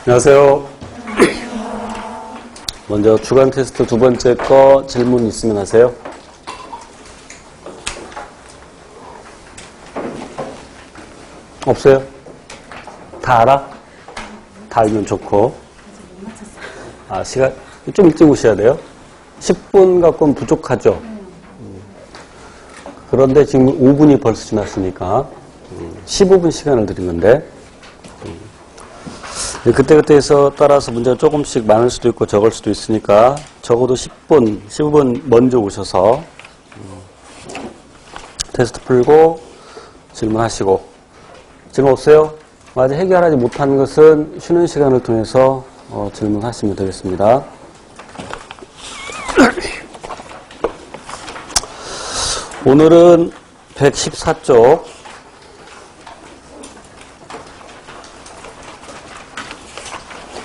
안녕하세요. 먼저 주간 테스트 두 번째 거 질문 있으면 하세요. 없어요? 다 알아? 다 알면 좋고. 시간 좀 일찍 오셔야 돼요. 10분 갖고는 부족하죠. 그런데 지금 5분이 벌써 지났으니까 15분 시간을 드린 건데 그때그때에서 따라서 문제가 조금씩 많을 수도 있고 적을 수도 있으니까 적어도 15분 먼저 오셔서 테스트 풀고 질문하시고. 질문 없어요? 아직 해결하지 못한 것은 쉬는 시간을 통해서 질문하시면 되겠습니다. 오늘은 114쪽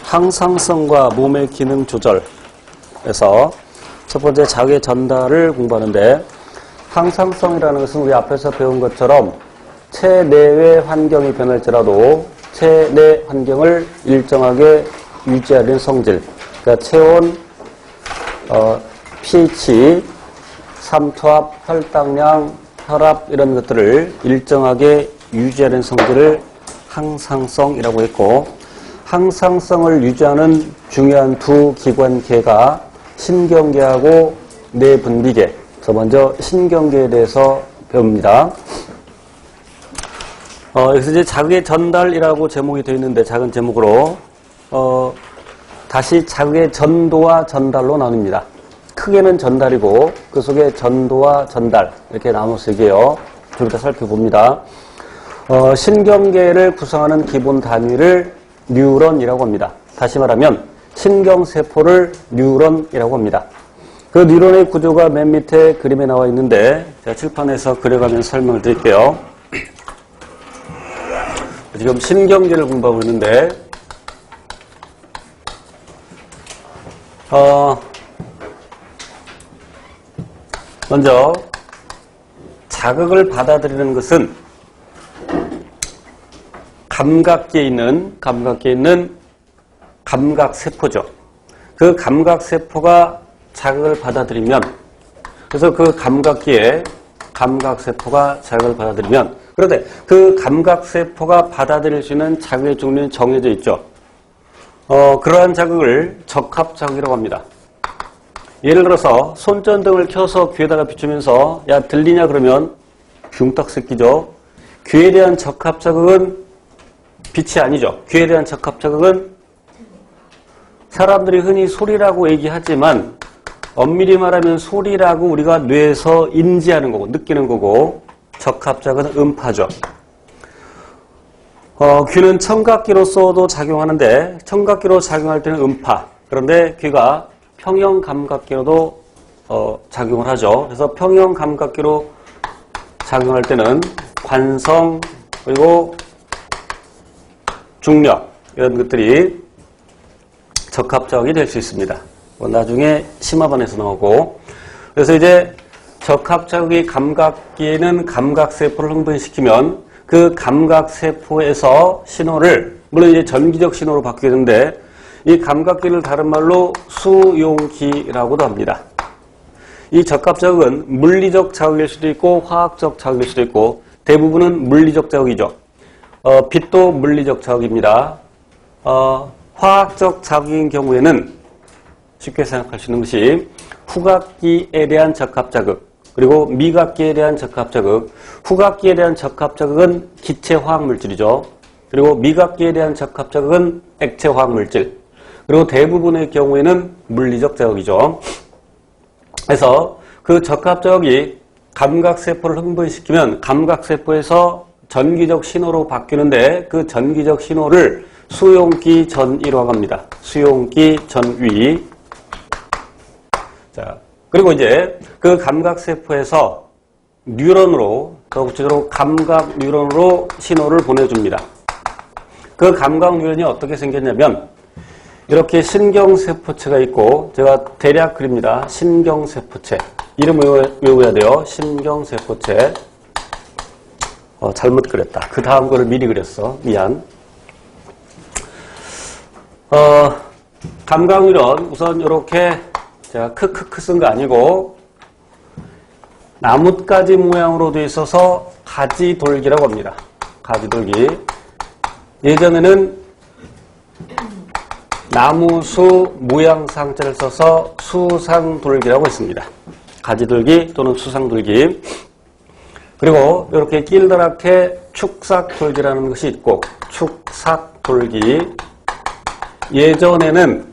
항상성과 몸의 기능 조절에서 첫 번째 자기 전달을 공부하는데, 항상성이라는 것은 우리 앞에서 배운 것처럼 체내외 환경이 변할지라도 체내 환경을 일정하게 유지하는 성질, 그러니까 체온, pH, 삼투압, 혈당량, 혈압 이런 것들을 일정하게 유지하는 성질을 항상성이라고 했고, 항상성을 유지하는 중요한 두 기관계가 신경계하고 내분비계. 그래서 먼저 신경계에 대해서 배웁니다. 여기서 이제 자극의 전달이라고 제목이 되어 있는데, 작은 제목으로 다시 자극의 전도와 전달로 나눕니다. 크게는 전달이고 그 속에 전도와 전달 이렇게 나눠서 얘기해요. 좀 이따 살펴봅니다. 신경계를 구성하는 기본 단위를 뉴런이라고 합니다. 다시 말하면 신경세포를 뉴런이라고 합니다. 그 뉴런의 구조가 맨 밑에 그림에 나와 있는데 제가 칠판에서 그려가면서 설명을 드릴게요. 지금 신경계를 공부하고 있는데 먼저 자극을 받아들이는 것은 감각계에 있는 감각세포죠. 그 감각세포가 자극을 받아들이면, 그래서 그 감각계에 감각세포가 자극을 받아들이면, 그런데 그 감각세포가 받아들일 수 있는 자극의 종류는 정해져 있죠. 그러한 자극을 적합자극이라고 합니다. 예를 들어서 손전등을 켜서 귀에다가 비추면서 야 들리냐 그러면 흉딱 새끼죠. 귀에 대한 적합자극은 빛이 아니죠. 귀에 대한 적합자극은 사람들이 흔히 소리라고 얘기하지만 엄밀히 말하면 소리라고 우리가 뇌에서 인지하는 거고 느끼는 거고, 적합자극은 음파죠. 귀는 청각기로서도 작용하는데 청각기로 작용할 때는 음파, 그런데 귀가 평형감각기로도 작용을 하죠. 그래서 평형감각기로 작용할 때는 관성 그리고 중력 이런 것들이 적합자극이 될 수 있습니다. 나중에 심화반에서 나오고. 그래서 이제 적합자극이 감각기에는 감각세포를 흥분시키면 그 감각세포에서 신호를, 물론 이제 전기적 신호로 바뀌게 되는데, 이 감각기를 다른 말로 수용기라고도 합니다. 이 적합자극은 물리적 자극일 수도 있고 화학적 자극일 수도 있고, 대부분은 물리적 자극이죠. 빛도 물리적 자극입니다. 화학적 자극인 경우에는 쉽게 생각할 수 있는 것이 후각기에 대한 적합자극, 그리고 미각기에 대한 적합자극. 후각기에 대한 적합자극은 기체 화학물질이죠. 그리고 미각기에 대한 적합자극은 액체 화학물질. 그리고 대부분의 경우에는 물리적 자극이죠. 그래서 그 적합자극이 감각세포를 흥분시키면 감각세포에서 전기적 신호로 바뀌는데, 그 전기적 신호를 수용기 전위라고 합니다. 수용기 전위. 자, 그리고 이제 그 감각세포에서 뉴런으로, 더 구체적으로 감각 뉴런으로 신호를 보내줍니다. 그 감각 뉴런이 어떻게 생겼냐면, 이렇게 신경세포체가 있고, 제가 대략 그립니다. 신경세포체. 이름 외워야 돼요. 신경세포체. 잘못 그렸다. 그 다음 거를 미리 그렸어. 미안. 감각뉴런 우선 이렇게 제가 크크크 쓴 거 아니고 나뭇가지 모양으로 되어 있어서 가지돌기라고 합니다. 가지돌기. 예전에는 나무수 모양상자를 써서 수상돌기라고 했습니다. 가지돌기 또는 수상돌기. 그리고 이렇게 길다랗게 축삭돌기라는 것이 있고 축삭돌기. 예전에는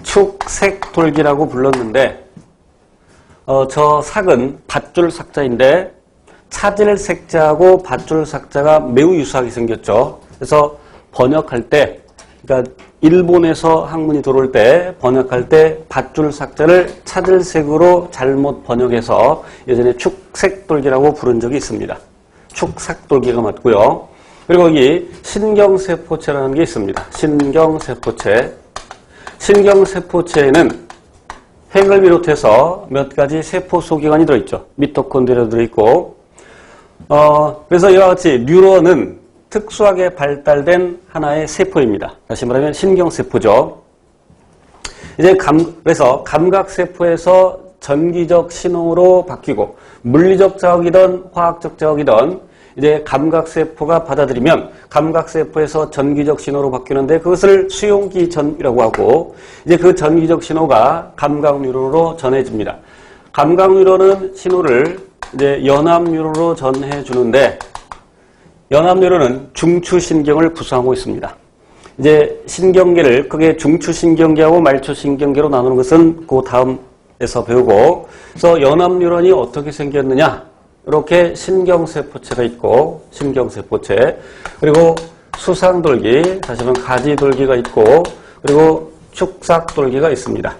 축색돌기라고 불렀는데 저 삭은 밧줄 삭자인데 찾을 색자하고 밧줄 삭자가 매우 유사하게 생겼죠. 그래서 번역할 때, 그러니까 일본에서 학문이 들어올 때 번역할 때 밧줄 삭자를 찾을 색으로 잘못 번역해서 예전에 축색돌기라고 부른 적이 있습니다. 축삭돌기가 맞고요. 그리고 여기 신경세포체라는 게 있습니다. 신경세포체. 신경세포체에는 핵을 비롯해서 몇 가지 세포 소기관이 들어있죠. 미토콘드리아도 들어있고. 그래서 이와 같이 뉴런은 특수하게 발달된 하나의 세포입니다. 다시 말하면 신경세포죠. 이제 그래서 감각세포에서 전기적 신호로 바뀌고 물리적 자극이든 화학적 자극이든 이제 감각세포가 받아들이면 감각세포에서 전기적 신호로 바뀌는데 그것을 수용기 전이라고 하고 이제 그 전기적 신호가 감각뉴런으로 전해집니다. 감각뉴런은 신호를 이제 연합뉴런으로 전해주는데 연합뉴런은 중추신경을 구성하고 있습니다. 이제 신경계를 크게 중추신경계하고 말초신경계로 나누는 것은 그 다음에서 배우고 그래서 연합뉴런이 어떻게 생겼느냐 이렇게 신경세포체가 있고 신경세포체 그리고 수상돌기 다시 한번 가지돌기가 있고 그리고 축삭돌기가 있습니다.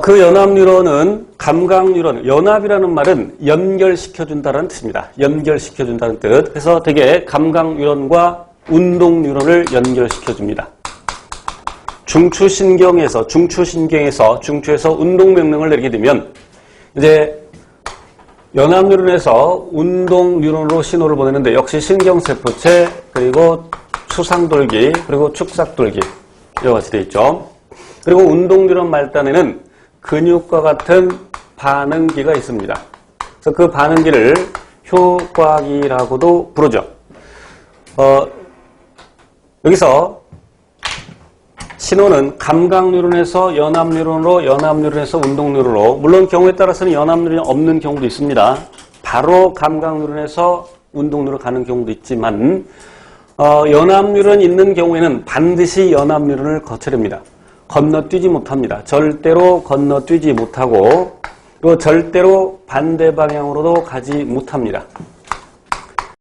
그 연합뉴런은 감각뉴런, 연합이라는 말은 연결시켜준다는 뜻입니다. 연결시켜준다는 뜻. 그래서 되게 감각뉴런과 운동뉴런을 연결시켜줍니다. 중추에서 운동명령을 내리게 되면 이제 연합뉴런에서 운동뉴런으로 신호를 보내는데 역시 신경세포체 그리고 수상돌기 그리고 축삭돌기 이와 같이 되어 있죠. 그리고 운동뉴런 말단에는 근육과 같은 반응기가 있습니다. 그래서 그 반응기를 효과기라고도 부르죠. 여기서 신호는 감각뉴런에서 연합뉴런으로 연합뉴런에서 운동뉴런으로 물론 경우에 따라서는 연합뉴런이 없는 경우도 있습니다. 바로 감각뉴런에서 운동뉴런으로 가는 경우도 있지만 연합뉴런이 있는 경우에는 반드시 연합뉴런을 거쳐야 됩니다. 건너뛰지 못합니다. 절대로 건너뛰지 못하고 그리고 절대로 반대 방향으로도 가지 못합니다.